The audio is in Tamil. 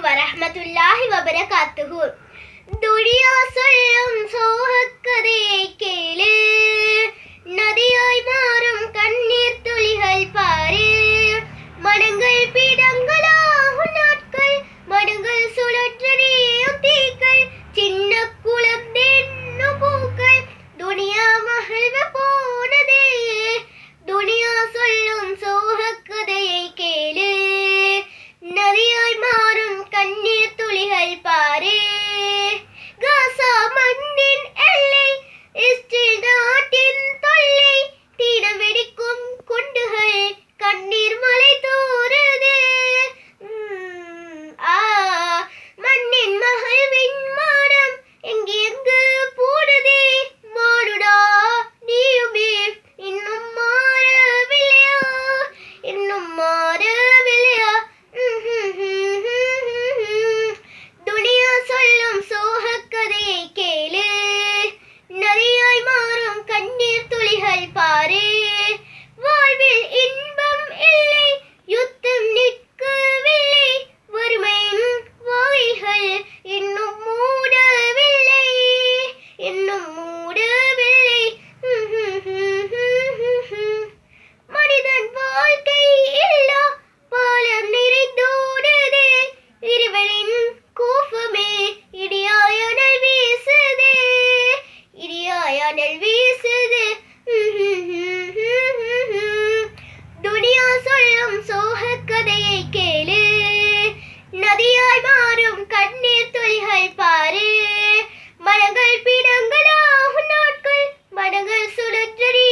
வரஹ்மத்துல்லாஹி வபரகாத்துஹு. துனியா சொல்லும் சோகக்கதையை கேளு, நதியாய் மாறும் கண்ணீர் துளிகள் பாரு. மனங்கள் பீடங்களாகும் நாட்கள், மனங்கள் சுழற்றறியும் தீக்கள், சின்ன குழந்தென்னும் பூக்கள், துனியா மகிழ்வ போனதே. துனியா சொல்லும் சோகக்கதையை கேளு, நதியாய் மாறும் கண்ணீர் துளிகள் பாரு. காசா மண்ணின் எல்லை, இஸ்ரேல் நாட்டின் தொல்லை, தீன வெடிக்கும் குண்டுகள், கண்ணீர் மலை தூறுது. மண்ணின் மகிழ்வின் மானம் எங்கெங்கு போடுதே. மாடுடா நீயுமே இன்னும் மாறவில்லையா, இன்னும் மாறவில்லையா. துனியா சொல்லும் சோகக்கதையை கேளு, நதியாய் மாறும் கண்ணீர் துளிகள் பாரு. வாழ்வில் இன்பம் இல்லை, யுத்தம் நிற்கவில்லை, வறுமையின் வாயில்கள் இன்னும் மூடவில்லை, இன்னும் மூடவில்லை. மனிதன் வாழ்க்கை இல்லா பாலம் நிறைந்தோடுதே. இறைவனின் கோபமே இடியாயனல் வீசுதே, இடியாயனல் வீசுது. துனியா சொல்லும் சோகக்கதையை கேளு, நதியாய் மாறும் கண்ணீர் துளிகள் பாரு. மனங்கள் பீடங்களாகும் நாட்கள், மனங்கள் சுழற்றறி